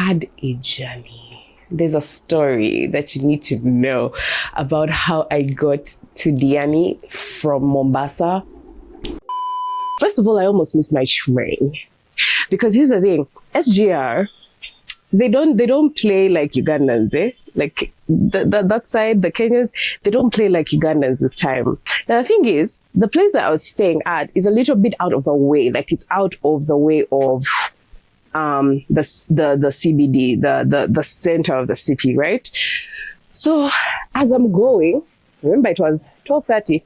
had a journey. There's a story that you need to know about how I got to Diani from Mombasa. First of all, I almost missed my train because here's the thing: SGR, they don't play like Ugandans, eh? Like that side, the Kenyans, they don't play like Ugandans with time. Now the thing is, the place that I was staying at is a little bit out of the way. Like it's out of the way of the CBD, the center of the city, right? So as I'm going, remember it was 12:30.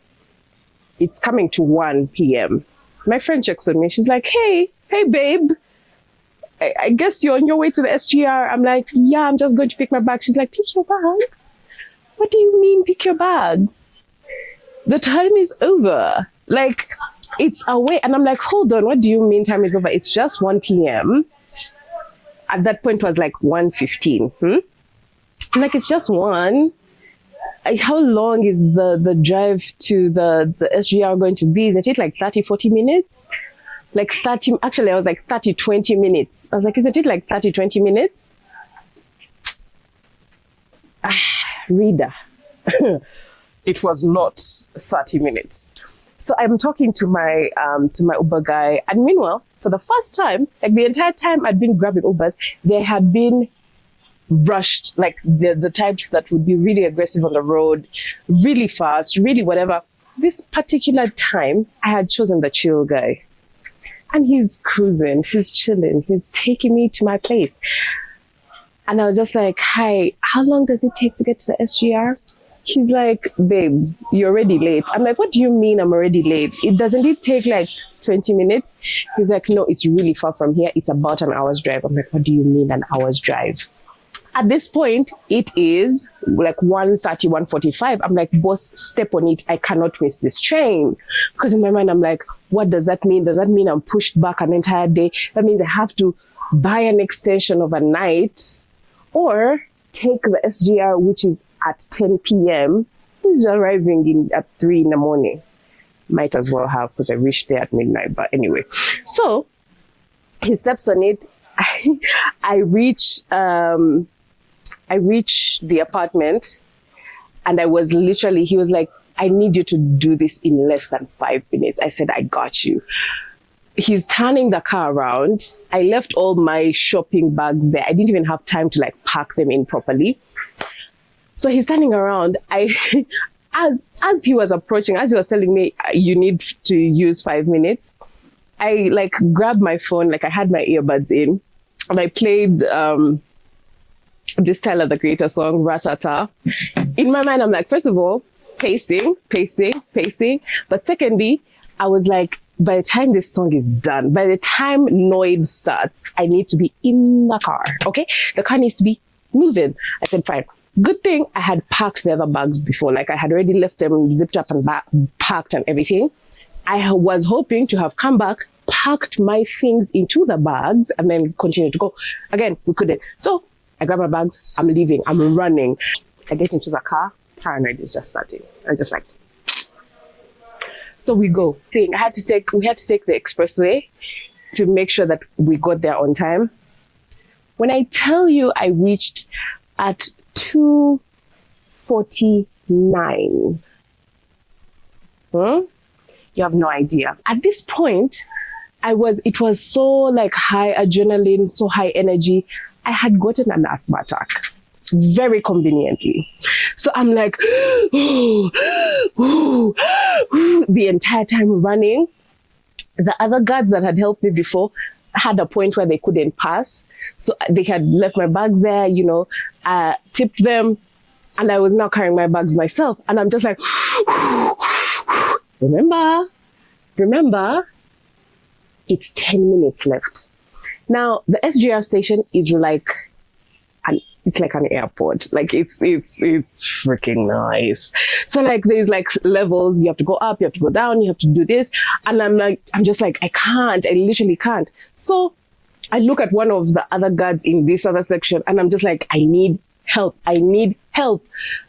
It's coming to 1 p.m. My friend checks on me. She's like, hey babe, I guess you're on your way to the SGR. I'm like, yeah, I'm just going to pick my bag. She's like, pick your bags? What do you mean pick your bags? The time is over. Like, it's away. And I'm like, hold on, what do you mean time is over? It's just 1 p.m. At that point it was like 1:15. I'm like, it's just 1. How long is the drive to the SGR going to be? Isn't it like 30-40 minutes? Like 30, actually I was like 30-20 minutes. I was like, isn't it like 30-20 minutes? Reader. It was not 30 minutes. So I'm talking to my Uber guy, and meanwhile, for the first time, like the entire time I'd been grabbing Ubers, they had been rushed, like the types that would be really aggressive on the road, really fast, really whatever. This particular time, I had chosen the chill guy. And he's cruising, he's chilling, he's taking me to my place. And I was just like, hi, how long does it take to get to the SGR? He's like, babe, you're already late. I'm like, what do you mean I'm already late? Doesn't it take like 20 minutes? He's like, no, it's really far from here. It's about an hour's drive. I'm like, what do you mean an hour's drive? At this point, it is like 1:30, 1:45. I'm like, boss, step on it. I cannot miss this train. Because in my mind, I'm like, what does that mean? Does that mean I'm pushed back an entire day? That means I have to buy an extension of a night or take the SGR, which is at 10 p.m. Who's arriving at 3 in the morning? Might as well have, because I reached there at midnight. But anyway, so he steps on it. I reach the apartment, and I was literally, he was like, I need you to do this in less than 5 minutes. I said, I got you. He's turning the car around. I left all my shopping bags there. I didn't even have time to like pack them in properly. So he's turning around. As he was approaching, as he was telling me, you need to use 5 minutes, I like grabbed my phone, like I had my earbuds in, and I played this Tyler the Creator song, Ratata. In my mind, I'm like, first of all, pacing. But secondly, I was like, by the time this song is done, by the time Noid starts, I need to be in the car, okay? The car needs to be moving. I said, fine. Good thing I had packed the other bags before. Like I had already left them zipped up and packed and everything. I was hoping to have come back, packed my things into the bags, and then continue to go. Again, we couldn't. So I grab my bags, I'm leaving, I'm running. I get into the car, paranoid is just starting. I'm just like, so we go. We had to take the expressway to make sure that we got there on time. When I tell you I reached at 2:49, you have no idea. At this point, it was so like high adrenaline, so high energy. I had gotten an asthma attack, very conveniently. So I'm like, the entire time running. The other guards that had helped me before had a point where they couldn't pass. So they had left my bags there, tipped them, and I was now carrying my bags myself. And I'm just like, remember, it's 10 minutes left. Now, the SGR station is like an airport. Like it's freaking nice. So like there's like levels, you have to go up, you have to go down, you have to do this. And I'm just like, I literally can't. So I look at one of the other guards in this other section and I'm just like, I need help.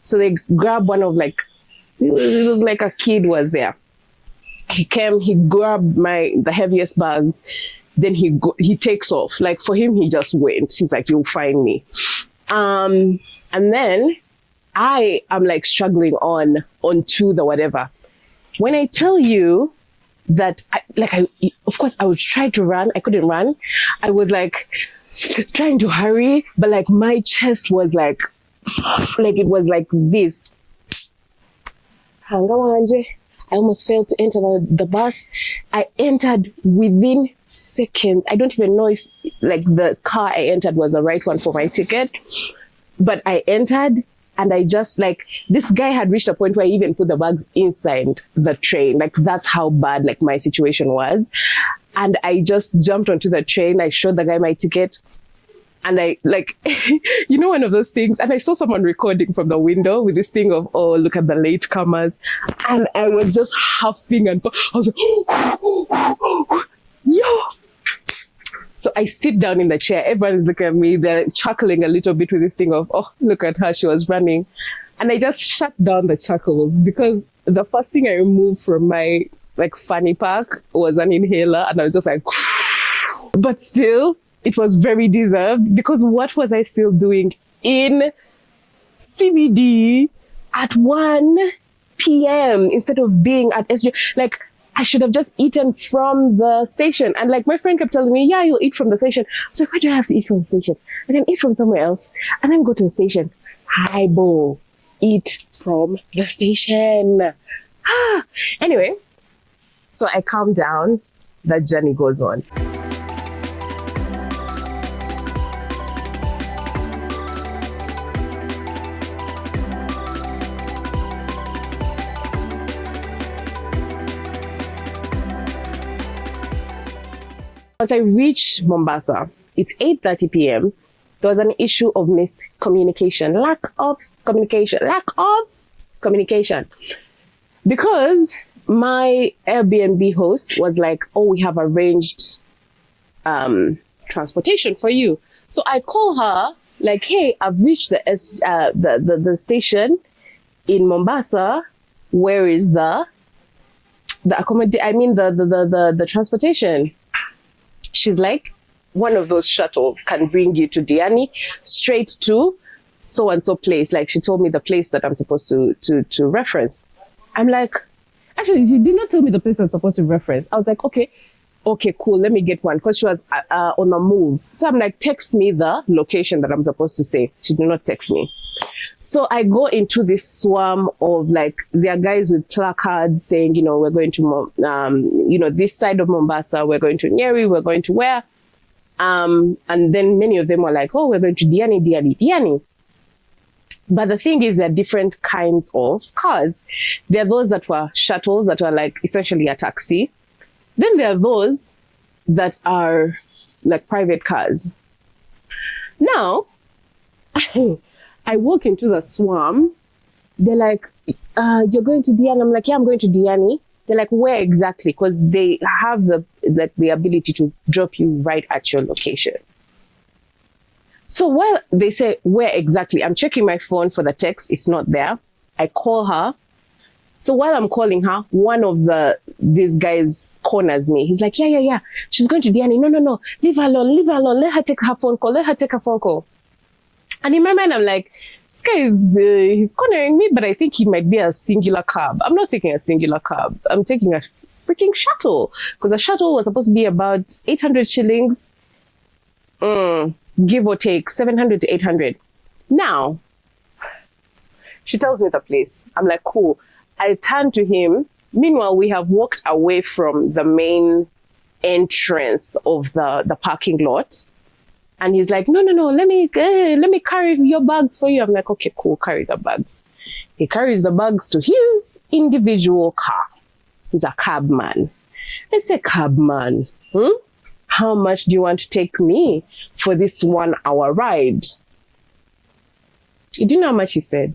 So they grab one of it was like a kid was there. He came, he grabbed the heaviest bags. then he takes off. Like for him, he just went. He's like, you'll find me. And then I am like struggling onto the whatever. When I tell you that of course I would try to run. I couldn't run. I was like trying to hurry, but like my chest was like it was like this. I almost failed to enter the bus. I entered within seconds. I don't even know if like the car I entered was the right one for my ticket, but I entered. And I just like, this guy had reached a point where he even put the bags inside the train. Like that's how bad like my situation was. And I just jumped onto the train. I showed the guy my ticket. And I like, you know, one of those things. And I saw someone recording from the window with this thing of, oh, look at the latecomers. And I was just huffing and I was like, yo. So I sit down in the chair. Everyone is looking at me. They're chuckling a little bit with this thing of, oh, look at her. She was running. And I just shut down the chuckles because the first thing I removed from my like fanny pack was an inhaler. And I was just like, but still, it was very deserved because what was I still doing in CBD at 1 p.m. instead of being at SJ? Like, I should have just eaten from the station. And like my friend kept telling me, yeah, you'll eat from the station. I was like, why do I have to eat from the station? And then eat from somewhere else. And then go to the station. Hi, Bo. Eat from the station. Anyway, so I calm down. The journey goes on. Once I reached Mombasa, it's 8:30 p.m. There was an issue of miscommunication, lack of communication. Because my Airbnb host was like, oh, we have arranged transportation for you. So I call her like, hey, I've reached the station in Mombasa. Where is the transportation? She's like, one of those shuttles can bring you to Diani straight to so-and-so place. Like she told me the place that I'm supposed to reference. I'm like, actually, she did not tell me the place I'm supposed to reference. I was like, okay, cool. Let me get one. Cause she was on a move. So I'm like, text me the location that I'm supposed to say. She did not text me. So I go into this swarm of like, there are guys with placards saying, you know, we're going to, this side of Mombasa, we're going to Nyeri, we're going to where? And then many of them were like, oh, we're going to Diani. But the thing is, there are different kinds of cars. There are those that were shuttles that were like essentially a taxi. Then there are those that are like private cars. Now, I walk into the swarm. They're like, you're going to Diani? I'm like, yeah, I'm going to Diani. They're like, where exactly? Because they have the ability to drop you right at your location. So while they say, where exactly? I'm checking my phone for the text. It's not there. I call her. So while I'm calling her, one of these guys corners me. He's like, yeah. She's going to Diani. No. Leave her alone. Let her take her phone call. And in my mind, I'm like, this guy he's cornering me, but I think he might be a singular cab. I'm not taking a singular cab. I'm taking a freaking shuttle. Because a shuttle was supposed to be about 800 shillings, give or take 700 to 800. Now, she tells me the place. I'm like, cool. I turn to him. Meanwhile, we have walked away from the main entrance of the parking lot. And he's like, no, let me carry your bags for you. I'm like, okay, cool, carry the bags. He carries the bags to his individual car. He's a cab man. I say, cab man, how much do you want to take me for this 1 hour ride? You do know how much he said?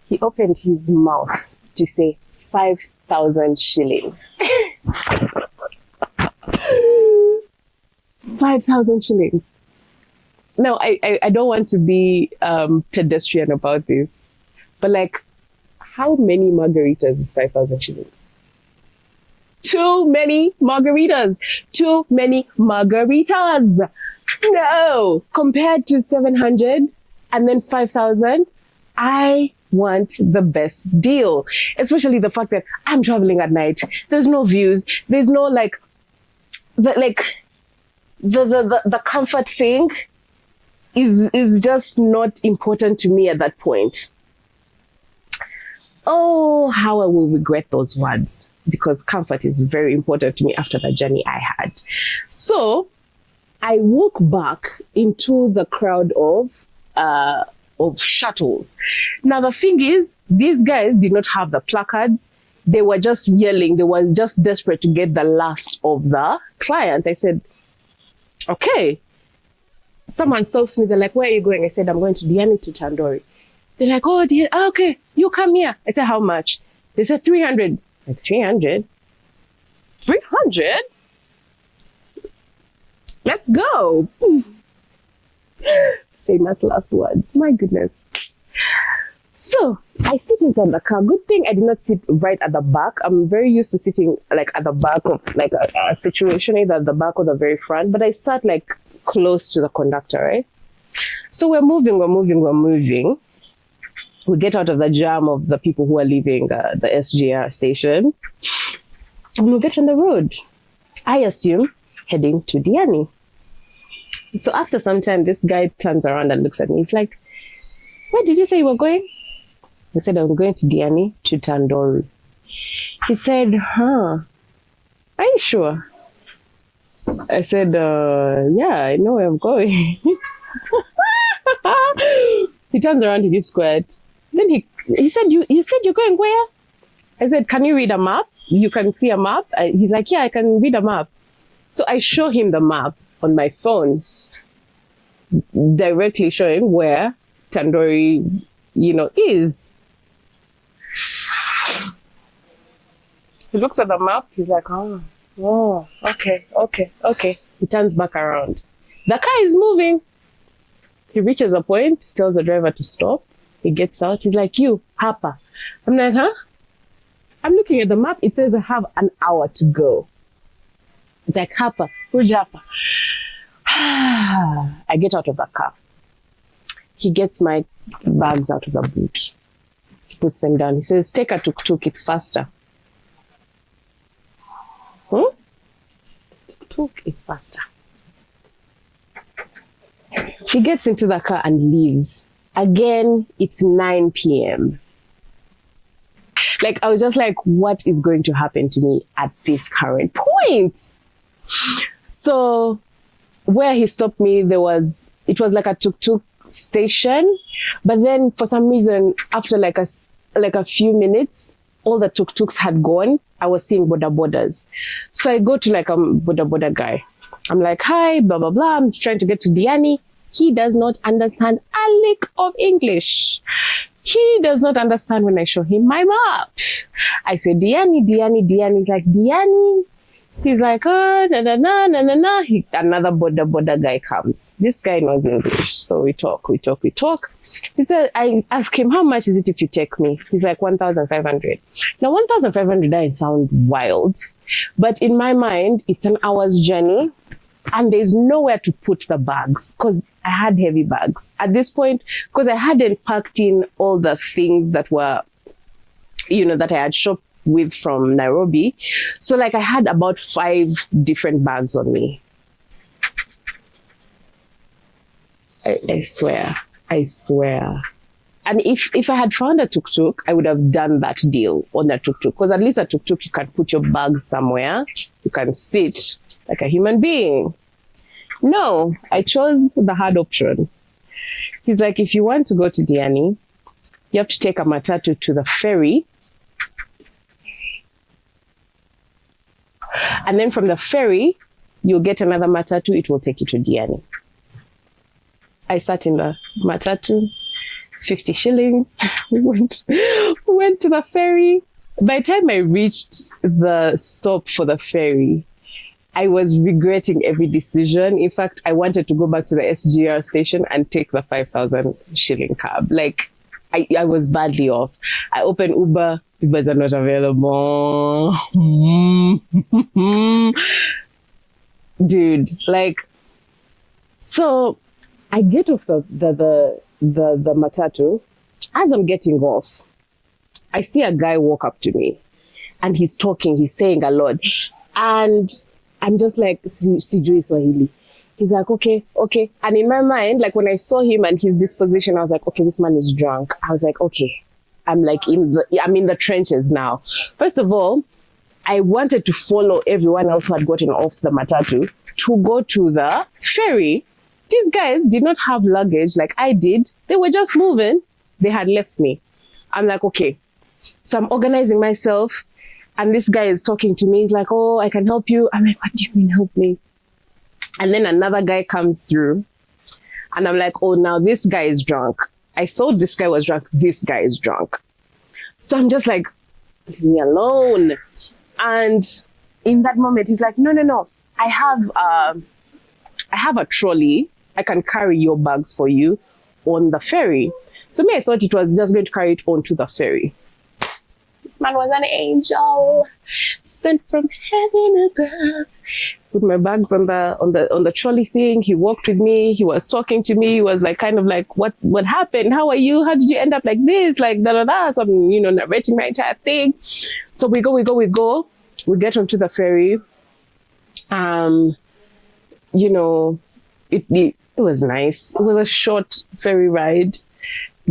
He opened his mouth to say 5,000 shillings. 5,000 shillings. Now, I don't want to be pedestrian about this, but like, how many margaritas is 5,000 shillings? Too many margaritas. Too many margaritas. No. Compared to 700 and then 5,000, I want the best deal. Especially the fact that I'm traveling at night. There's no views. There's no the comfort thing is just not important to me at that point. Oh, how I will regret those words, because comfort is very important to me after the journey I had. So I walk back into the crowd of shuttles. Now the thing is, these guys did not have the placards. They were just yelling. They were just desperate to get the last of the clients. I said, okay. Someone stops me. They're like, where are you going? I said, I'm going to Diani to Tandoori. They're like, oh, dear. Oh, okay, you come here. I said, how much? They said 300. Like, 300? 300? Let's go. Famous last words. My goodness. So I sit inside the car. Good thing I did not sit right at the back. I'm very used to sitting like at the back of like a situation, either at the back or the very front. But I sat like close to the conductor, right? So we're moving. We get out of the jam of the people who are leaving the SGR station. And we get on the road. I assume heading to Diani. So after some time, this guy turns around and looks at me. He's like, where did you say you were going? I said, I'm going to Diani to Tandoori. He said, are you sure? I said, yeah, I know where I'm going. He turns around, he gives quiet. Then he said, you said you're going where? I said, can you read a map? You can see a map? He's like, yeah, I can read a map. So I show him the map on my phone, directly showing where Tandoori, is. He looks at the map. He's like, oh, okay. He turns back around. The car is moving. He reaches a point, tells the driver to stop. He gets out. He's like, you, Hapa. I'm like, huh? I'm looking at the map. It says I have an hour to go. It's like, Hapa, Hapa. I get out of the car. He gets my bags out of the boot. He puts them down. He says, take a tuk-tuk, it's faster. Tuk-tuk, it's faster. He gets into the car and leaves. Again, it's 9 p.m. Like, I was just like, what is going to happen to me at this current point? So where he stopped me, it was like a tuk-tuk station. But then for some reason, after like a few minutes, all the tuk-tuks had gone. I was seeing boda-bodas. So I go to like a boda-boda guy. I'm like, hi, blah, blah, blah. I'm trying to get to Diani. He does not understand a lick of English. He does not understand when I show him my map. I say, Diani. He's like, Diani. He's like, oh, na. Another boda guy comes. This guy knows English. So we talk. He said, I ask him, how much is it if you take me? He's like, 1,500. Now, 1,500 doesn't sound wild. But in my mind, it's an hour's journey. And there's nowhere to put the bags because I had heavy bags. At this point, because I hadn't packed in all the things that were, that I had shopped with from Nairobi. So like I had about 5 different bags on me. I swear. And if I had found a tuk-tuk, I would have done that deal on the tuk-tuk. Because at least a tuk-tuk, you can put your bags somewhere. You can sit like a human being. No, I chose the hard option. He's like, if you want to go to Diani, you have to take a matatu to the ferry. And then from the ferry, you'll get another matatu. It will take you to Diani. I sat in the matatu, 50 shillings, went to the ferry. By the time I reached the stop for the ferry, I was regretting every decision. In fact, I wanted to go back to the SGR station and take the 5,000 shilling cab. Like, I was badly off. I opened Uber. Ubers are not available. dude. Like, so I get off the matatu. As I'm getting off, I see a guy walk up to me, and he's talking. He's saying a lot, and I'm just like, sijui Swahili. He's like, okay. And in my mind, like when I saw him and his disposition, I was like, okay, this man is drunk. I was like, okay, I'm in the trenches now. First of all, I wanted to follow everyone else who had gotten off the matatu to go to the ferry. These guys did not have luggage like I did. They were just moving. They had left me. I'm like, okay. So I'm organizing myself, and this guy is talking to me. He's like, oh, I can help you. I'm like, what do you mean help me? And then another guy comes through, and I'm like, oh, now this guy is drunk. I thought this guy was drunk. This guy is drunk. So I'm just like, leave me alone. And in that moment, he's like, no. I have a trolley. I can carry your bags for you on the ferry. So me, I thought it was just going to carry it onto the ferry. This man was an angel sent from heaven above. Put my bags on the trolley thing. He walked with me. He was talking to me. He was like, kind of like, what happened? How are you? How did you end up like this? Like da da da. So I'm, narrating my entire thing. So we go. We get onto the ferry. It was nice. It was a short ferry ride.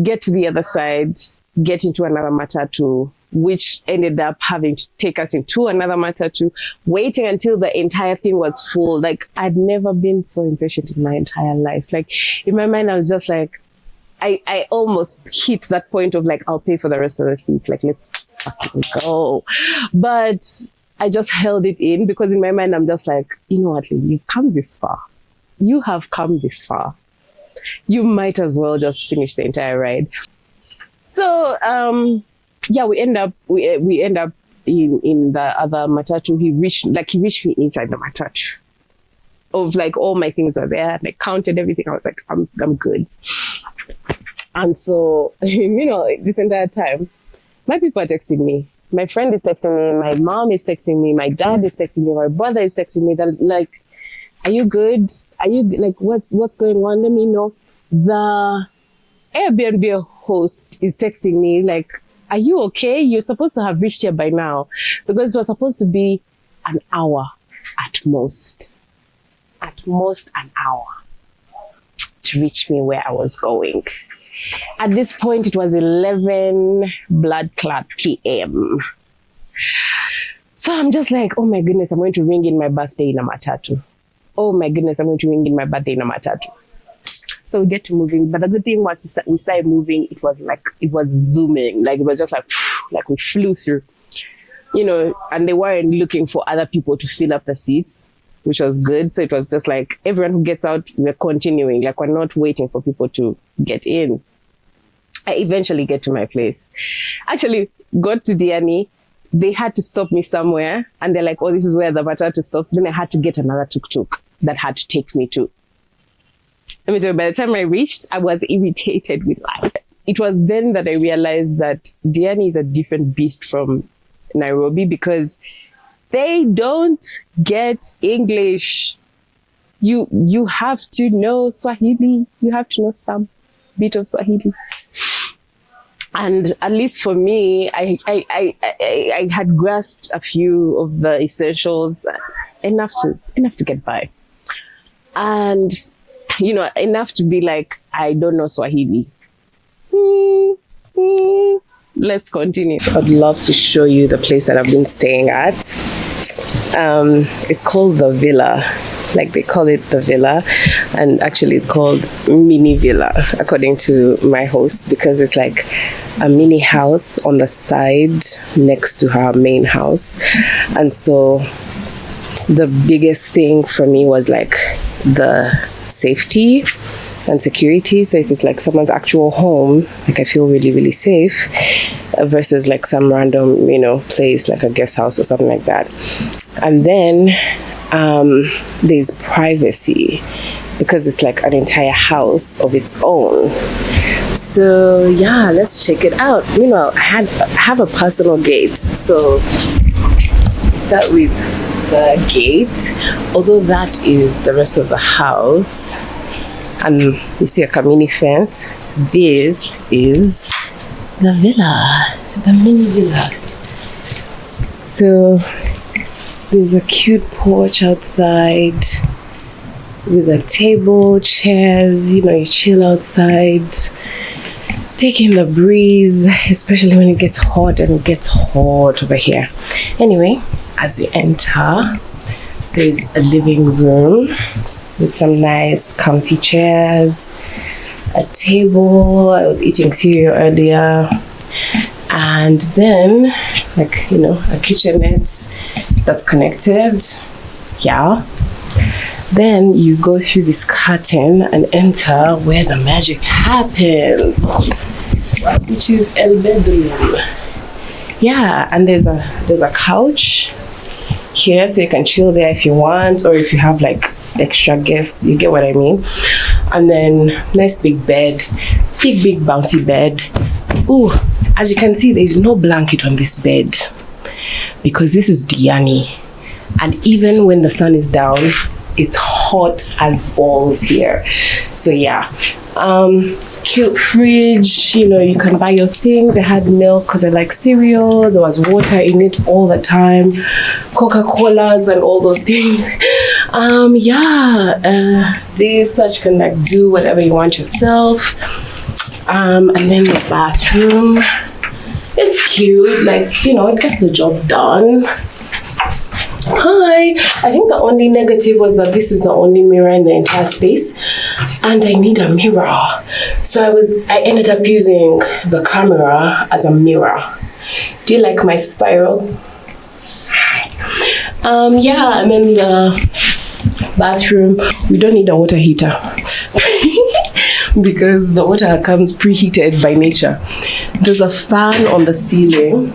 Get to the other side, get into another matatu, which ended up having to take us into another matatu, waiting until the entire thing was full. Like, I'd never been so impatient in my entire life. Like, in my mind, I was just like, I almost hit that point of like, I'll pay for the rest of the seats. Like, let's fucking go. But I just held it in because in my mind, I'm just like, you know what, you've come this far. You have come this far. You might as well just finish the entire ride. So, we end up in the other matatu. He reached me inside the matatu. Of like all my things were there. And I counted everything. I was like, I'm good. And so, this entire time, my people are texting me. My friend is texting me. My mom is texting me. My dad is texting me. My brother is texting me. That like, are you good? Are you like, what's going on? Let me know. The Airbnb host is texting me like, are you okay? You're supposed to have reached here by now, because it was supposed to be an hour at most an hour to reach me where I was going. At this point, it was 11 blood clot PM. So I'm just like, oh my goodness, I'm going to ring in my birthday in a matatu. Oh my goodness, I'm going to ring in my birthday in a matatu. So we get to moving. But the good thing was we started moving, it was zooming. Like, it was just like we flew through, and they weren't looking for other people to fill up the seats, which was good. So it was just like everyone who gets out, we're continuing. Like, we're not waiting for people to get in. I eventually get to my place. Actually, got to Diani. They had to stop me somewhere, and they're like, oh, this is where the matatu stops. Then I had to get another tuk-tuk that had to take me to. Let me tell you, by the time I reached, I was irritated with life. It was then that I realized that Diani is a different beast from Nairobi, because they don't get English. You have to know Swahili. You have to know some bit of Swahili. And at least for me, I had grasped a few of the essentials, enough to get by. And, enough to be like, I don't know Swahili. Let's continue. I'd love to show you the place that I've been staying at. It's called the Villa. Like, they call it the Villa, and actually it's called Mini Villa according to my host, because it's like a mini house on the side next to her main house. And so the biggest thing for me was like the safety and security. So if it's like someone's actual home, like, I feel really, really safe, versus like some random, place like a guest house or something like that. And then there's privacy, because it's like an entire house of its own. So yeah, let's check it out. I have a personal gate. So start with the gate. Although that is the rest of the house, and you see a community fence, this is the villa, the mini villa. So there's a cute porch outside with a table, chairs, you know, you chill outside, taking the breeze, especially when it gets hot, and it gets hot over here. Anyway, as we enter, there's a living room with some nice comfy chairs, a table. I was eating cereal earlier, and then, like, you know, a kitchenette that's connected. Yeah. Then you go through this curtain and enter where the magic happens, which is el bedroom. Yeah, and there's a couch here, so you can chill there if you want, or if you have like extra guests, you get what I mean. And then nice big bed, big bouncy bed. Ooh, as you can see, there's no blanket on this bed because this is Diani, and even when the sun is down, it's hot as balls here. So yeah, cute fridge, you know, you can buy your things. I had milk because I like cereal. There was water in it all the time, Coca-Colas and all those things. This such can like do whatever you want yourself. And then the bathroom, it's cute, like, you know, it gets the job done. Hi. I think the only negative was that this is the only mirror in the entire space, and I need a mirror. So I ended up using the camera as a mirror. Do you like my spiral? Yeah, and then the bathroom, we don't need a water heater because the water comes preheated by nature. There's a fan on the ceiling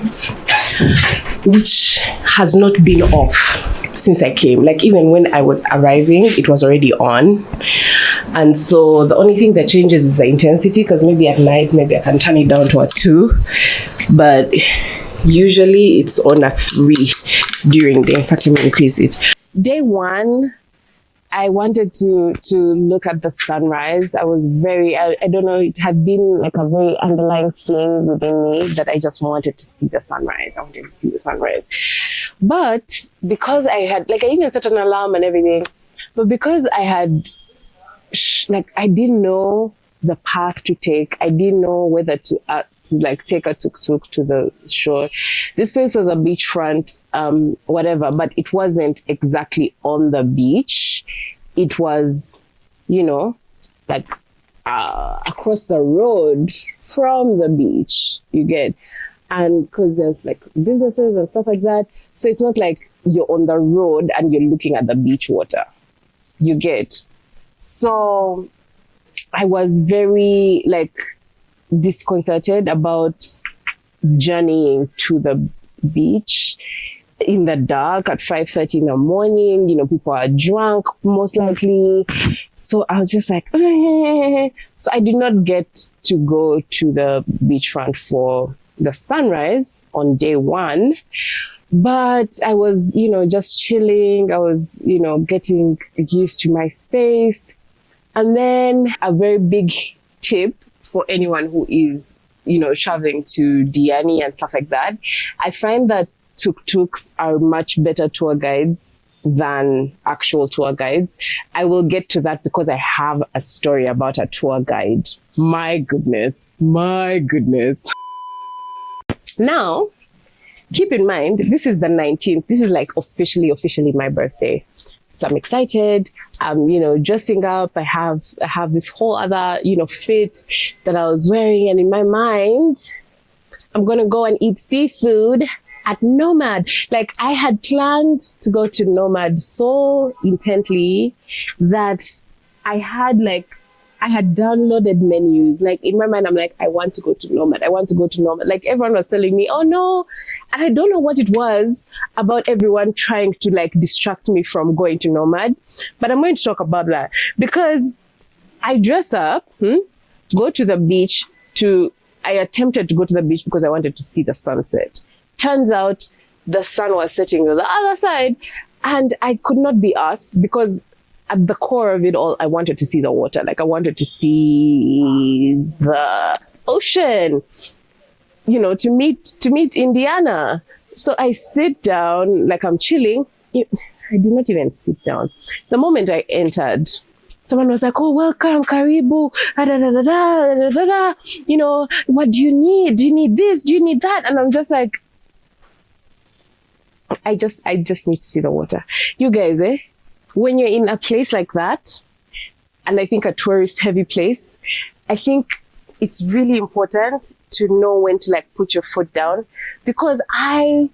which has not been off since I came. Like, even when I was arriving, it was already on. And so the only thing that changes is the intensity, because maybe at night, maybe I can turn it down to a 2. But usually it's on a 3 during the day. In fact, let me increase it. Day 1, I wanted to look at the sunrise. I was I don't know, it had been like a very underlying thing within me that I just wanted to see the sunrise. I wanted to see the sunrise. But because I had, like, I even set an alarm and everything, but because I had, like, I didn't know the path to take. I didn't know whether to like take a tuk-tuk to the shore. This place was a beachfront, whatever, but it wasn't exactly on the beach. It was, you know, like across the road from the beach, you get. And because there's like businesses and stuff like that. So it's not like you're on the road and you're looking at the beach water, you get. So I was very like disconcerted about journeying to the beach in the dark at 5:30 in the morning. You know, people are drunk most likely. So I was just like, eh. So I did not get to go to the beachfront for the sunrise on day 1. But I was, you know, just chilling. I was, you know, getting used to my space. And then a very big tip for anyone who is, you know, traveling to Diani and stuff like that. I find that tuk-tuks are much better tour guides than actual tour guides. I will get to that because I have a story about a tour guide. My goodness. Now, keep in mind, this is the 19th. This is like officially my birthday. So I'm excited. I'm, you know, dressing up. I have this whole other, you know, fit that I was wearing. And in my mind, I'm going to go and eat seafood at Nomad. Like, I had planned to go to Nomad so intently that I had downloaded menus. Like, in my mind, I'm like, I want to go to Nomad. Like, everyone was telling me, oh no. And I don't know what it was about everyone trying to like distract me from going to Nomad. But I'm going to talk about that because I dress up, go to the beach I attempted to go to the beach because I wanted to see the sunset. Turns out the sun was setting on the other side And I could not be asked because at the core of it all, I wanted to see the water. Like I wanted to see the ocean, you know, to meet Indiana. So I sit down, like I'm chilling. I did not even sit down. The moment I entered, someone was like, "Oh, welcome, karibu, da, da, da, da, da, da, da. You know, what do you need? Do you need this? Do you need that?" And I'm just like, I just need to see the water. You guys, when you're in a place like that, and I think a tourist heavy place, I think it's really important to know when to like put your foot down, because I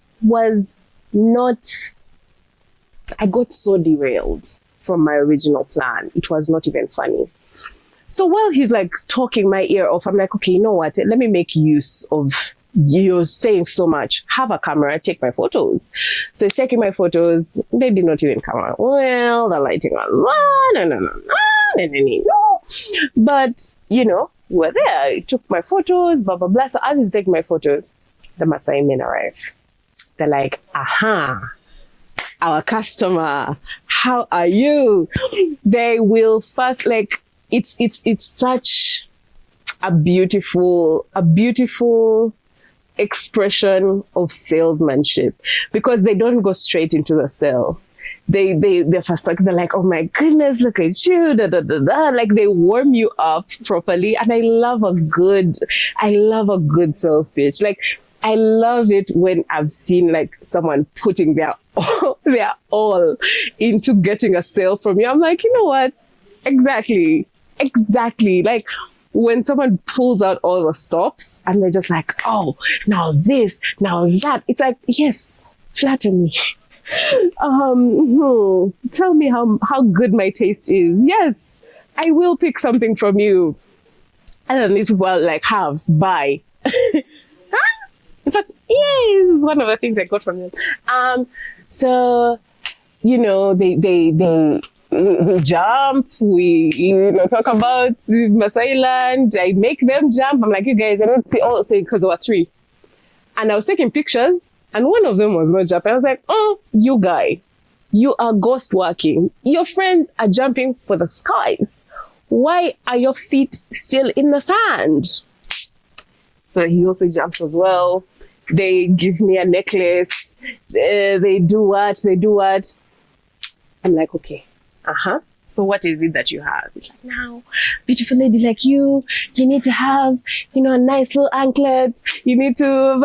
got so derailed from my original plan. It was not even funny. So while he's like talking my ear off, I'm like, okay, you know what? Let me make use of you're saying so much. Have a camera, take my photos. So he's taking my photos. They did not even come out well. The lighting was no. But you know, we're there. He took my photos, blah blah blah. So as he's taking my photos, the Maasai men arrive. They're like, aha, our customer, how are you? They will first like it's such a beautiful expression of salesmanship, because they don't go straight into the sale. They're first like, they're like, "Oh my goodness, look at you, da, da, da, da." Like they warm you up properly. And I love a good sales pitch. Like I love it when I've seen like someone putting their all into getting a sale from you. I'm like, you know what? Exactly. Like when someone pulls out all the stops and they're just like, "Oh, now this, now that." It's like, yes, flatter me. Tell me how good my taste is. Yes, I will pick something from you. And then these people are like, buy. In fact, this is one of the things I got from them. So, you know, they jump. We talk about Masai land. I make them jump. I'm like, you guys, I don't see all things, because there were 3. And I was taking pictures, and one of them was not jumping. I was like, "Oh, you guy, you are ghost working. Your friends are jumping for the skies. Why are your feet still in the sand?" So he also jumps as well. They give me a necklace. They do what? I'm like, okay. So what is it that you have? It's like, now, beautiful lady like you need to have, you know, a nice little anklet. You need to,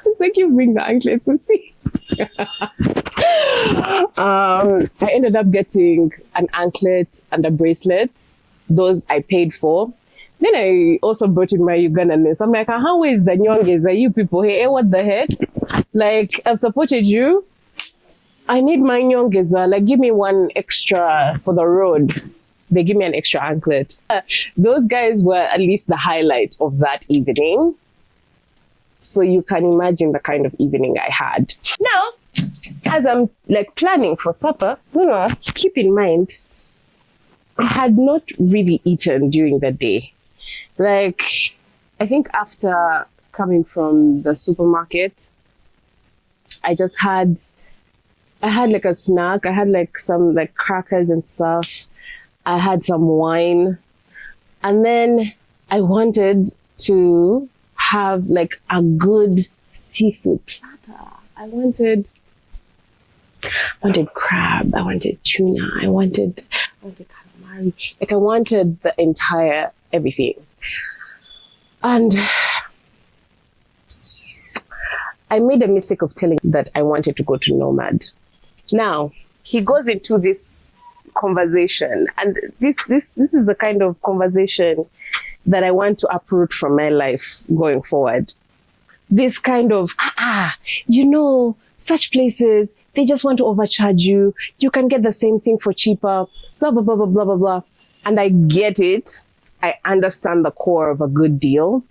it's like, you bring the anklets and see. I ended up getting an anklet and a bracelet. Those I paid for. Then I also brought in my Ugandanness. I'm like, how is the nyonges? Are you people here? What the heck? Like, I've supported you. I need my nyongeza. Like, give me one extra for the road. They give me an extra anklet. Those guys were at least the highlight of that evening. So you can imagine the kind of evening I had. Now, as I'm like planning for supper, keep in mind, I had not really eaten during the day. Like, I think after coming from the supermarket, I had like a snack. I had like some like crackers and stuff. I had some wine. And then I wanted to have like a good seafood platter. I wanted crab. I wanted tuna. I wanted calamari. Like I wanted the entire everything. And I made a mistake of telling that I wanted to go to Nomad. Now, he goes into this conversation, and this is the kind of conversation that I want to uproot from my life going forward. This kind of, you know, such places, they just want to overcharge you. You can get the same thing for cheaper, blah, blah, blah, blah, blah, blah, blah. And I get it. I understand the core of a good deal.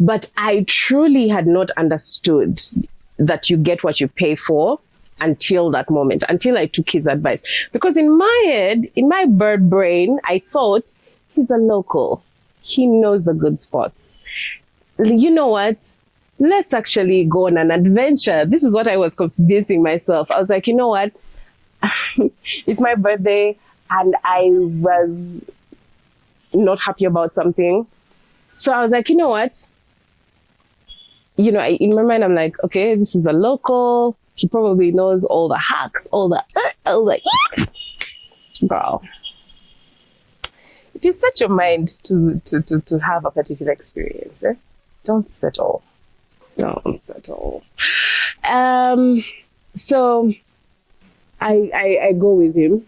But I truly had not understood that you get what you pay for until that moment, until I took his advice. Because in my head, in my bird brain, I thought, he's a local. He knows the good spots. You know what? let's actually go on an adventure. This is what I was convincing myself. I was like, you know what? It's my birthday and I was not happy about something. So I was like, you know what? You know, in my mind, I'm like, okay, this is a local. He probably knows all the hacks, all the girl. If you set your mind to have a particular experience, don't settle. Don't settle. So I go with him.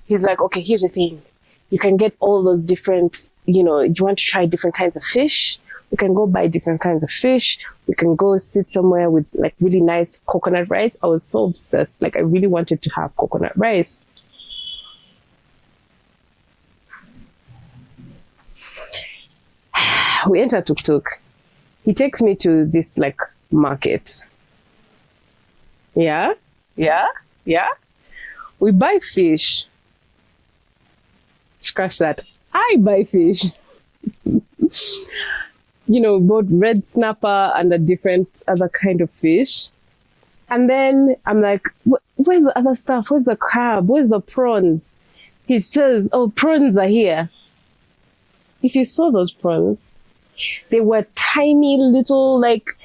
He's like, okay, here's the thing. You can get all those different, you know, you want to try different kinds of fish? We can go buy different kinds of fish. We can go sit somewhere with like really nice coconut rice. I was so obsessed. Like I really wanted to have coconut rice. We enter tuk-tuk. He takes me to this like market. Yeah. We buy fish. Scratch that. I buy fish. You know, both red snapper and a different other kind of fish. And then I'm like, where's the other stuff? Where's the crab? Where's the prawns? He says, oh, prawns are here. If you saw those prawns, they were tiny little, like,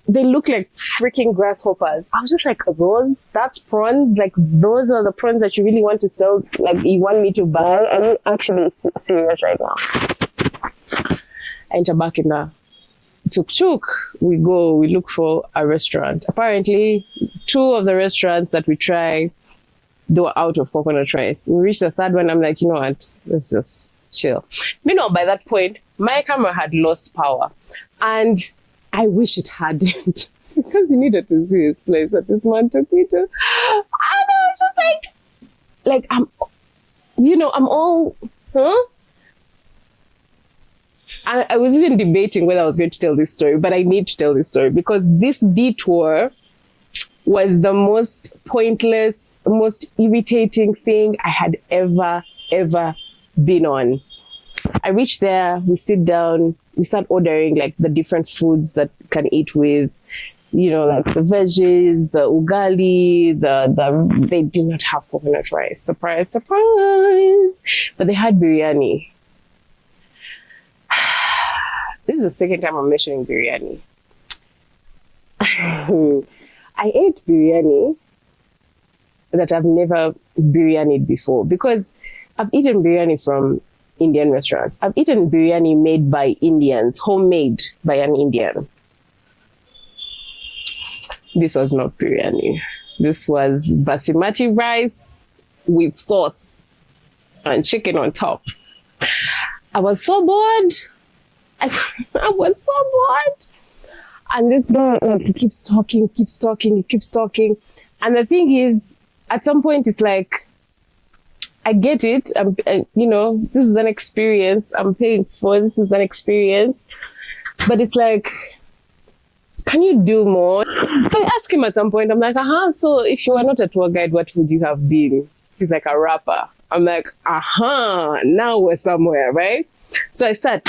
they look like freaking grasshoppers. I was just like, that's prawns? Like, those are the prawns that you really want to sell? Like, you want me to buy? I'm actually serious right now. I enter back in the tuk-tuk. We look for a restaurant. Apparently, 2 of the restaurants that we try, they were out of coconut rice. We reached the 3rd one. I'm like, you know what? Let's just chill. Meanwhile, by that point, my camera had lost power. And I wish it hadn't. Because you needed to see this place that this man took me to. And I was just like I'm all, huh? And I was even debating whether I was going to tell this story, but I need to tell this story because this detour was the most pointless, most irritating thing I had ever been on. I reached there, we sit down, we start ordering like the different foods that you can eat with, you know, like the veggies, the ugali, they did not have coconut rice. Surprise, surprise. But they had biryani. This is the second time I'm mentioning biryani. I ate biryani that I've never biryanied before because I've eaten biryani from Indian restaurants. I've eaten biryani made by Indians, homemade by an Indian. This was not biryani. This was basmati rice with sauce and chicken on top. I was so bored. I was so bored. And this guy, he keeps talking. And the thing is, at some point, it's like, I get it. You know, this is an experience. I'm paying for this is an experience. But it's like, can you do more? So I asked him at some point, I'm like, so if you were not a tour guide, what would you have been? He's like, a rapper. I'm like, now we're somewhere, right? So I start.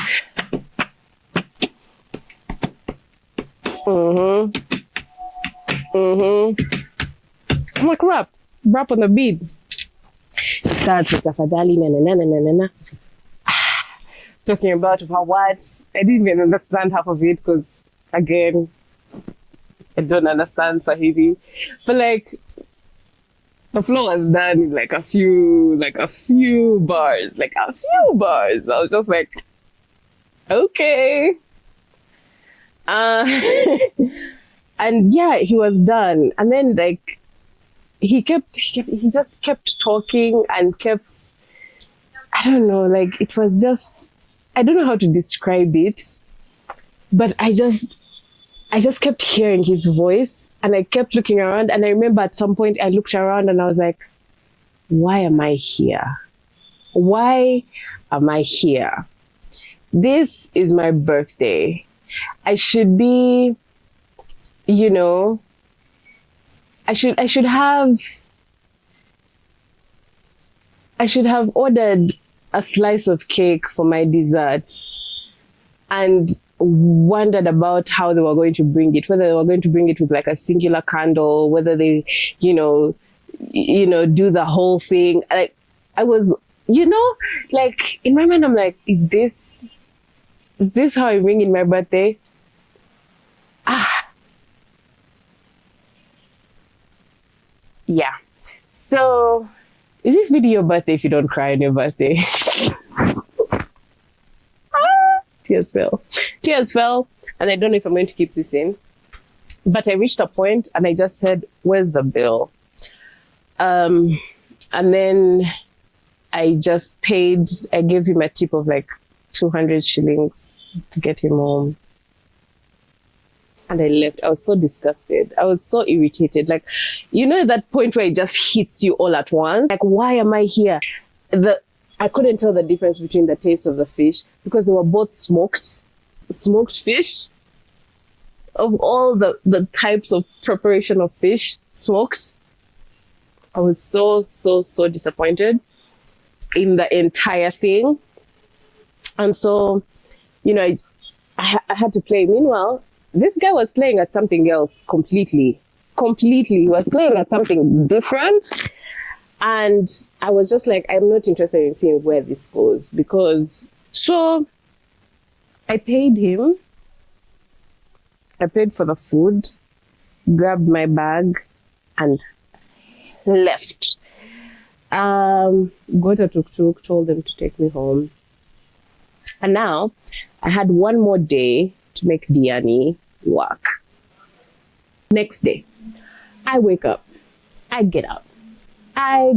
I'm like, rap on the beat. That's Tafadhali, na. Talking about what? I didn't even understand half of it because, again, I don't understand Swahili. But like, the flow was done in like a few bars. I was just like, okay. And yeah, he was done. And then like, he just kept talking and kept, I don't know, like it was just, I don't know how to describe it, but I just kept hearing his voice and I kept looking around. And I remember at some point I looked around and I was like, why am I here? Why am I here? This is my birthday. I should be, you know, I should have ordered a slice of cake for my dessert. And wondered about how they were going to bring it, whether they were going to bring it with like a singular candle, whether they, do the whole thing. Like I was, like in my mind, I'm like, is this how I ring in my birthday? Yeah. So is it really your birthday if you don't cry on your birthday? Tears fell, and I don't know if I'm going to keep this in, but I reached a point and I just said, where's the bill? And then I just paid. I gave him a tip of like 200 shillings to get him home, and I left. I was so disgusted. I was so irritated. Like, that point where it just hits you all at once. Like, why am I here? I couldn't tell the difference between the taste of the fish because they were both smoked fish. Of all the types of preparation of fish, smoked. I was so disappointed in the entire thing. And so, I had to play. Meanwhile, this guy was playing at something else completely. He was playing at something different. And I was just like, I'm not interested in seeing where this goes so I paid him. I paid for the food, grabbed my bag and left. Got a tuk-tuk, told them to take me home. And now I had one more day to make Diani work. Next day, I wake up, I get up. I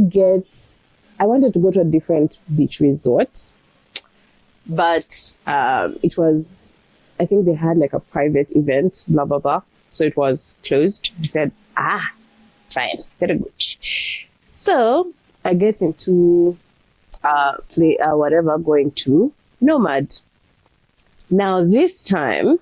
wanted to go to a different beach resort, but it was, I think they had like a private event, blah, blah, blah. So it was closed. I said, fine, very good. So I get into going to Nomad. Now this time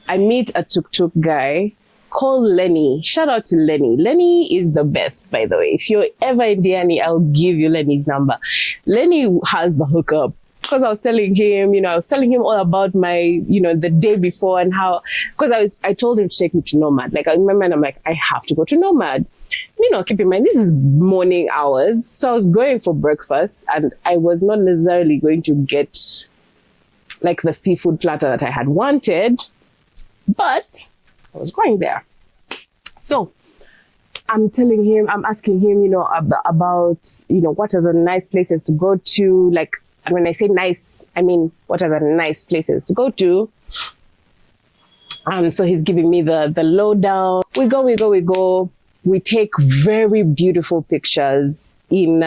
I meet a tuk-tuk guy called Lenny. Shout out to Lenny. Lenny is the best, by the way. If you're ever in Diani, I'll give you Lenny's number. Lenny has the hookup. Because I was telling him all about my, the day before and how, because I told him to take me to Nomad. Like I remember, and I'm like, I have to go to Nomad. Keep in mind, this is morning hours. So I was going for breakfast and I was not necessarily going to get like the seafood platter that I had wanted, but I was going there. So I'm asking him, about, what are the nice places to go to? Like, and when I say nice, I mean, what are the nice places to go to? So he's giving me the lowdown. We go. We take very beautiful pictures in,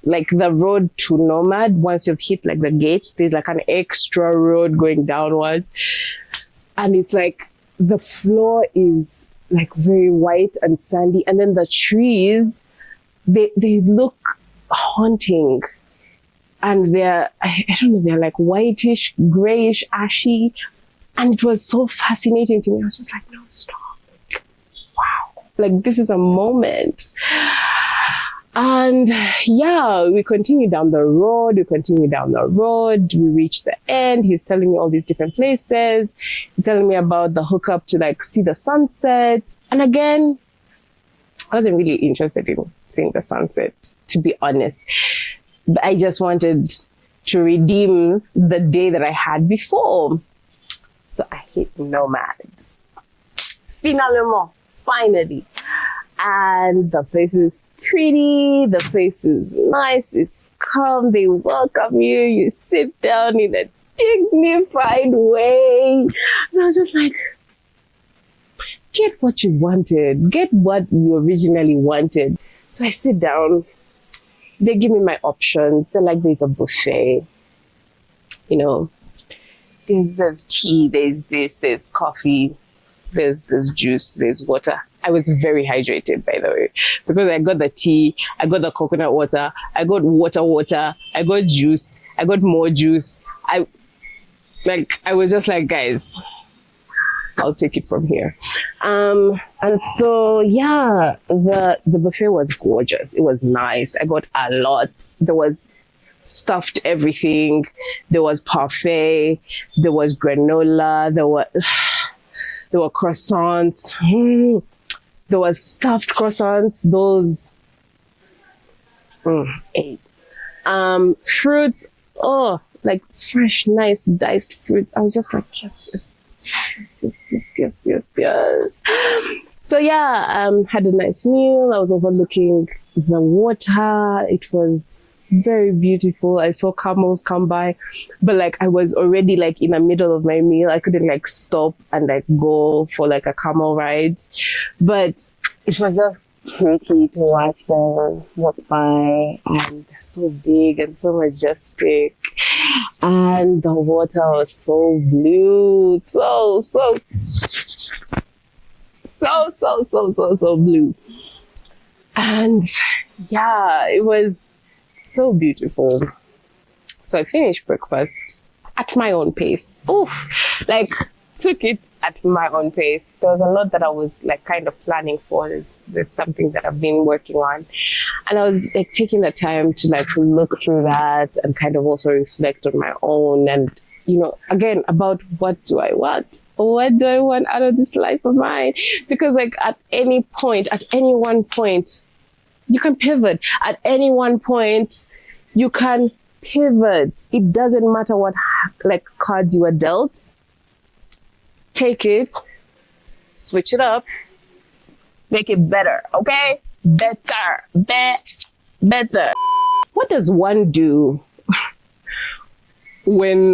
like the road to Nomad. Once you've hit like the gate, there's like an extra road going downwards. And it's like, the floor is like very white and sandy, and then the trees, they look haunting, and they're like whitish, grayish, ashy, and it was so fascinating to me. I was just like, no, stop! Wow, like this is a moment. And yeah, we continue down the road. We reach the end. He's telling me all these different places. He's telling me about the hookup to like see the sunset. And again, I wasn't really interested in seeing the sunset, to be honest. But I just wanted to redeem the day that I had before. So I hit Nomads. Finally. And the place is pretty, the place is nice, it's calm, they welcome you, you sit down in a dignified way. And I was just like, get what you wanted, get what you originally wanted. So I sit down, they give me my options. They're like, there's a buffet, there's tea, there's this, there's coffee, there's juice, there's water. I was very hydrated, by the way, because I got the tea, I got the coconut water, I got water, I got juice, I got more juice. I was just like, guys, I'll take it from here. And so, yeah, the buffet was gorgeous. It was nice. I got a lot. There was stuffed everything. There was parfait, there was granola, there were croissants. There was stuffed croissants, those fruits, like fresh, nice diced fruits. I was just like, yes. So yeah, had a nice meal. I was overlooking the water. It was very beautiful. I saw camels come by, but like I was already like in the middle of my meal. I couldn't like stop and like go for like a camel ride, but it was just tricky to watch them walk by, and they're so big and so majestic, and the water was so blue, so blue. And yeah, it was so beautiful. So I finished breakfast at my own pace. Like took it at my own pace. There was a lot that I was like kind of planning for. There's something that I've been working on, and I was like taking the time to like look through that and kind of also reflect on my own, and again about what do I want out of this life of mine. Because like at any one point you can pivot. At any one point you can pivot. It doesn't matter what like cards you are dealt. Take it, switch it up, make it better, okay? Better. What does one do when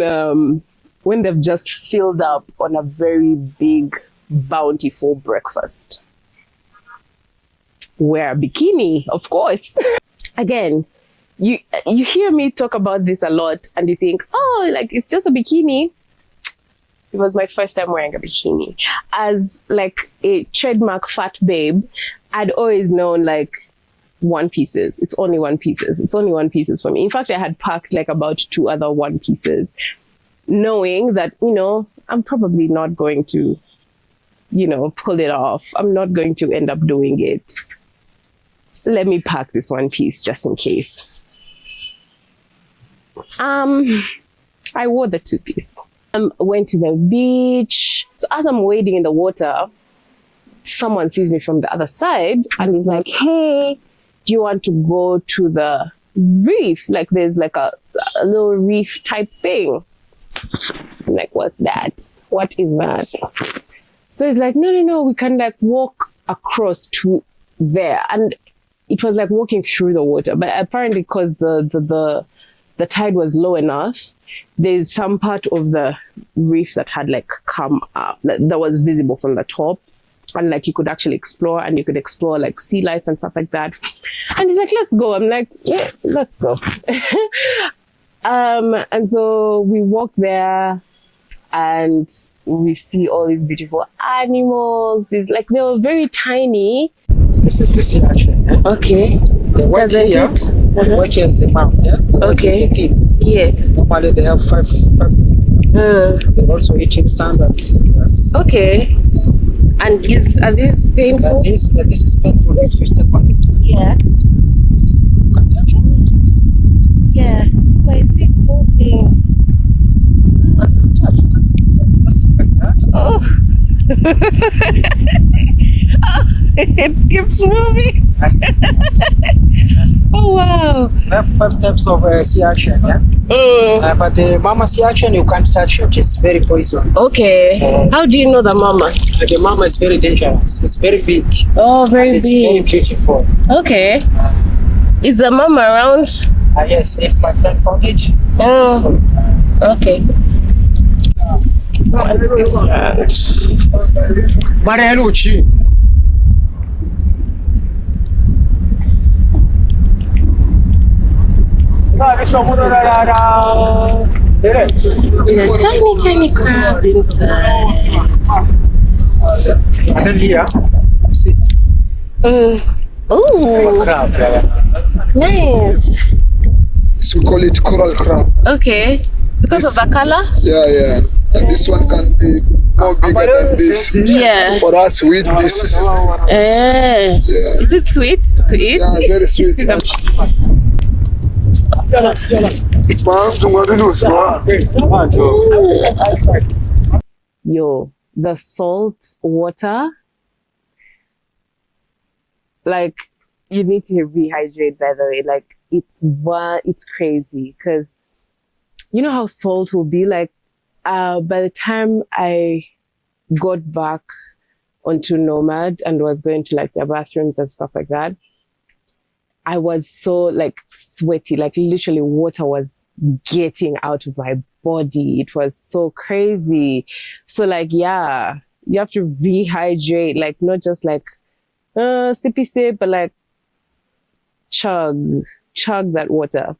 they've just filled up on a very big, bountiful breakfast? Wear a bikini, of course. Again, you hear me talk about this a lot, and you think, oh, like it's just a bikini. It was my first time wearing a bikini. As like a trademark fat babe, I'd always known like one pieces. It's only one pieces. It's only one pieces for me. In fact, I had packed like about 2 other one pieces, knowing that, I'm probably not going to, pull it off. I'm not going to end up doing it. Let me pack this one piece just in case. I wore the 2-piece. Went to the beach. So as I'm wading in the water, someone sees me from the other side and is like, hey, do you want to go to the reef? Like there's like a little reef type thing. I'm like, what's that? What is that? So it's like, no, we can like walk across to there. And it was like walking through the water. But apparently because the tide was low enough, there's some part of the reef that had like come up, that was visible from the top, and like you could actually explore, and you could explore like sea life and stuff like that. And he's like, let's go. I'm like, yeah, let's go. And so we walk there, and we see all these beautiful animals. They were very tiny. This is the sea action. Yeah? Okay. The white here, the white here is the mouth. Yeah. Okay. Yes. Normally they have five teeth. They're also eating sand and seagrass. Okay. And are these painful? This is painful if you step on it. Yeah. You can touch it. Yeah. Why is it moving? You can touch. You can just like that. Oh. It keeps moving. Oh wow. We have 5 types of sea action, yeah? But the mama sea action, you can't touch it. It's very poison. Okay. How do you know the mama? The mama is very dangerous. It's very big. Oh, very it's big. It's very beautiful. Okay. Is the mama around? Yes, if my friend found it. Oh. Okay. Marelucci. There's a tiny crab inside. And then here, you see. Oh. Crab. Nice. So we call it coral crab. Okay. Because of the color? Yeah. And this one can be more bigger than this. Yeah. For us, we eat this. Yeah. Is it sweet to eat? Yeah, very sweet. Yo, the salt water, like you need to rehydrate, by the way. Like it's crazy because you know how salt will be like by the time I got back onto Nomad and was going to like their bathrooms and stuff like that, I was so like sweaty, like literally water was getting out of my body. It was so crazy. So like, yeah, you have to rehydrate, like not just like sippy sip, but like chug that water.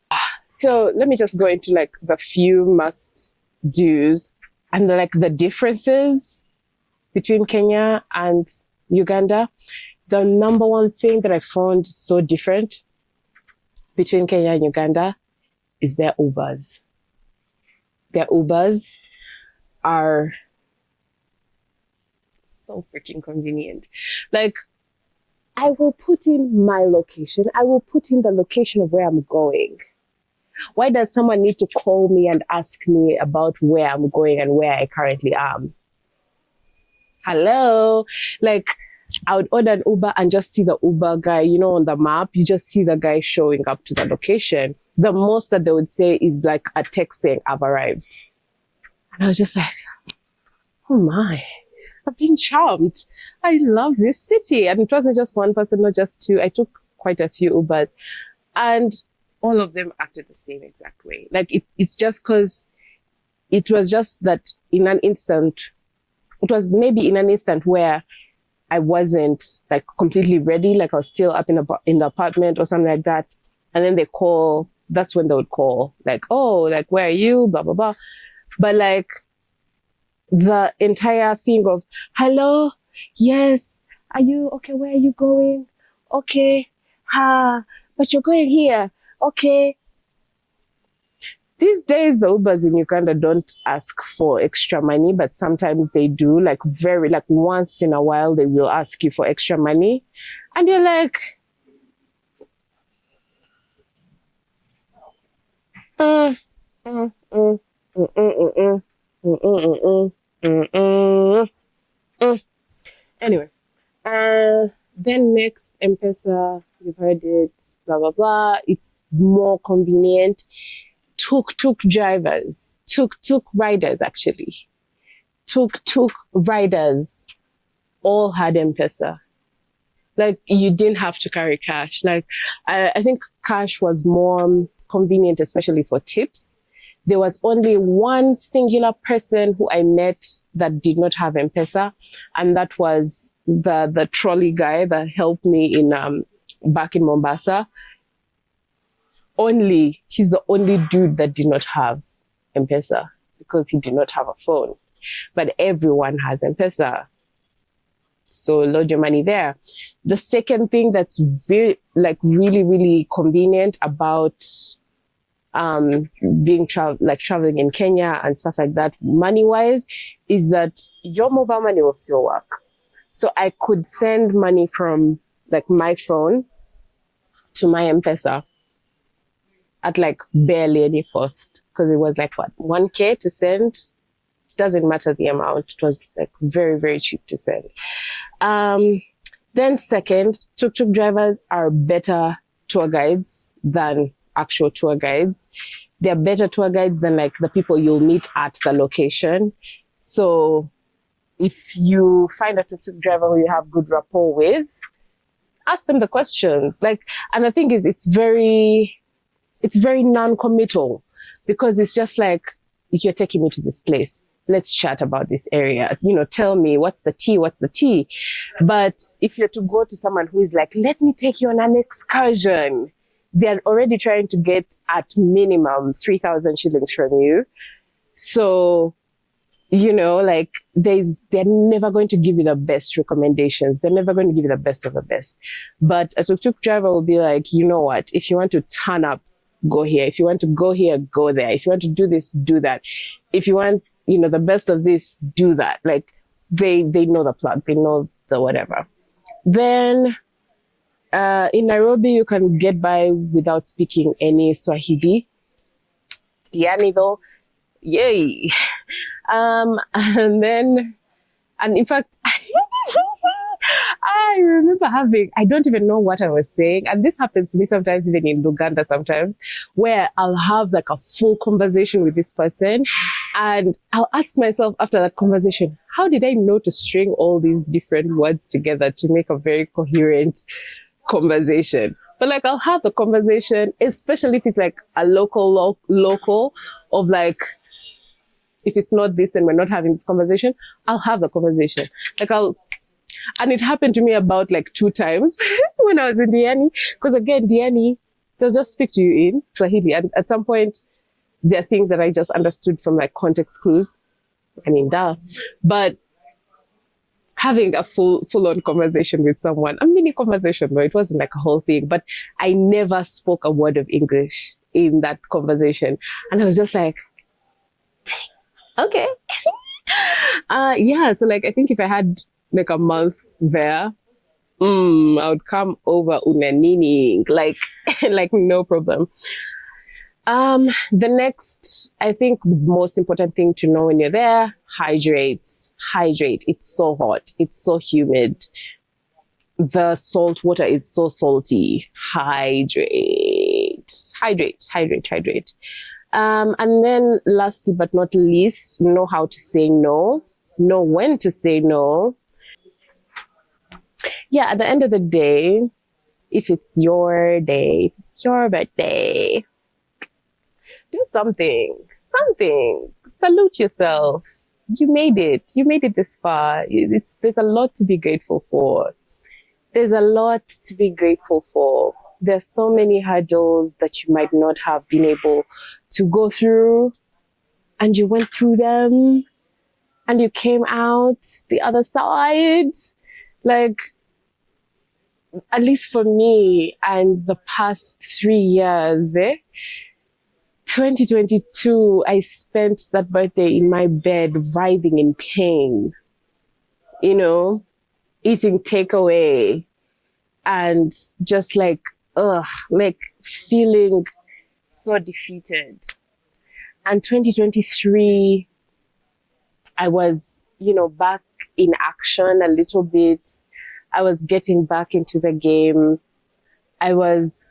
So let me just go into like the few must do's and like the differences between Kenya and Uganda. The number one thing that I found so different between Kenya and Uganda is their Ubers. Their Ubers are so freaking convenient. Like, I will put in my location. I will put in the location of where I'm going. Why does someone need to call me and ask me about where I'm going and where I currently am? Hello? Like, I would order an Uber and just see the Uber guy, you know, on the map. You just see the guy showing up to the location. The most that they would say is like a text saying, I've arrived. And I was just like, oh my, I've been charmed. I love this city. And it wasn't just one person, not just two. I took quite a few Ubers and all of them acted the same exact way. Like it's just because it was just that in an instant, it was maybe in an instant where I wasn't like completely ready, like I was still up in the apartment or something like that. And then they call, that's when they would call, like, oh, like, where are you? Blah, blah, blah. But like the entire thing of, hello, yes, are you, okay, where are you going? Okay, but you're going here. Okay. These days, the Ubers in Uganda don't ask for extra money, but sometimes they do. Like once in a while, they will ask you for extra money. And you're like, Anyway, then next, M-Pesa, you've heard it, blah, blah, blah. It's more convenient. Tuk-tuk drivers, tuk-tuk riders actually. Tuk-tuk riders all had M-Pesa. Like you didn't have to carry cash. Like I think cash was more convenient, especially for tips. There was only one singular person who I met that did not have M-Pesa, and that was the trolley guy that helped me in back in Mombasa. He's the only dude that did not have M-Pesa because he did not have a phone. But everyone has M-Pesa. So load your money there. The second thing that's really, really convenient about traveling in Kenya and stuff like that, money-wise, is that your mobile money will still work. So I could send money from like my phone to my M-Pesa at like barely any cost, because it was like what, 1K to send. Doesn't matter the amount. It was like very, very cheap to send. Then second, tuk-tuk drivers are better tour guides than actual tour guides. They're better tour guides than like the people you'll meet at the location. So if you find a tuk-tuk driver who you have good rapport with, ask them the questions. Like, and the thing is, it's very non-committal, because it's just like, you're taking me to this place. Let's chat about this area. You know, tell me what's the tea. But if you're to go to someone who is like, let me take you on an excursion, they're already trying to get at minimum 3,000 shillings from you. So, you know, like they're never going to give you the best recommendations. They're never going to give you the best of the best. But a tuk-tuk driver will be like, you know what? If you want to turn up, go here. If you want to go here, go there. If you want to do this, do that. If you want, you know, the best of this, do that. Like they know the plug. They know the whatever. Then In Nairobi, you can get by without speaking any Swahili. Diani though, yay. And then, and in fact, I remember I don't even know what I was saying. And this happens to me sometimes, even in Uganda sometimes, where I'll have like a full conversation with this person. And I'll ask myself after that conversation, how did I know to string all these different words together to make a very coherent conversation? But like, I'll have the conversation, especially if it's like a local of like, if it's not this, then we're not having this conversation. I'll have the conversation. Like and it happened to me about like 2 times when I was in Diani. Because again, Diani, they'll just speak to you in Swahili. And at some point, there are things that I just understood from like context clues. I mean, duh. But having a full-on conversation with someone, a mini conversation though, it wasn't like a whole thing, but I never spoke a word of English in that conversation. And I was just like, okay. Yeah, so like, I think if I had like a month there, I would come over unanini, like, like no problem. The next, I think, most important thing to know when you're there, hydrate. It's so hot. It's so humid. The salt water is so salty. Hydrate. And then lastly but not least, know how to say no. Know when to say no. Yeah, at the end of the day, if it's your day, if it's your birthday, do something. Salute yourself. You made it. You made it this far. There's a lot to be grateful for. There's so many hurdles that you might not have been able to go through, and you went through them, and you came out the other side. Like, at least for me, and the past 3 years, 2022, I spent that birthday in my bed, writhing in pain, eating takeaway, and just like feeling so defeated. And 2023, I was, back in action a little bit. I was getting back into the game. I was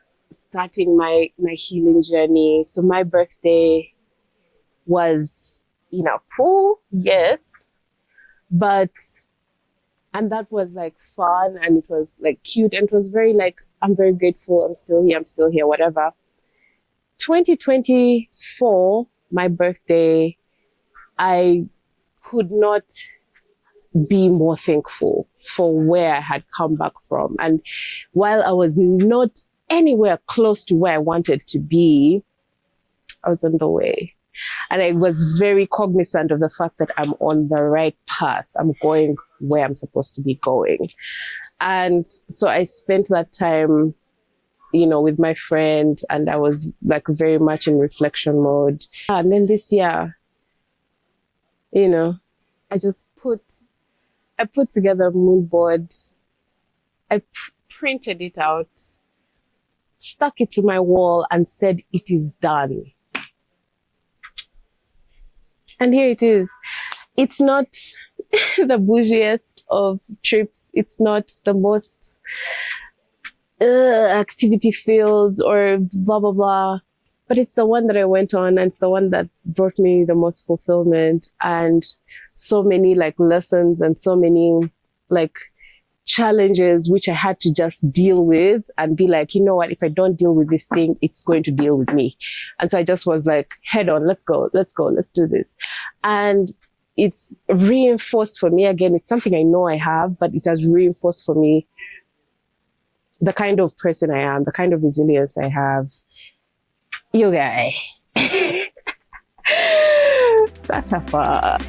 starting my healing journey. So my birthday was in a pool, yes, and that was like fun, and it was like cute, and it was very like, I'm very grateful, I'm still here, whatever. 2024, my birthday, I could not be more thankful for where I had come back from. And while I was not anywhere close to where I wanted to be, I was on the way. And I was very cognizant of the fact that I'm on the right path. I'm going where I'm supposed to be going. And so I spent that time, with my friend, and I was like very much in reflection mode. And then this year, I put together a mood board. I printed it out, stuck it to my wall, and said, it is done. And here it is. It's not the bougiest of trips. It's not the most activity filled or blah, blah, blah. But it's the one that I went on, and it's the one that brought me the most fulfillment, and so many like lessons and so many like challenges which I had to just deal with and be like, you know what, if I don't deal with this thing, it's going to deal with me. And so I just was like, head on, let's go, let's do this. And it's reinforced for me, again, it's something I know I have, but it has reinforced for me the kind of person I am, the kind of resilience I have. You guys. Such a fun.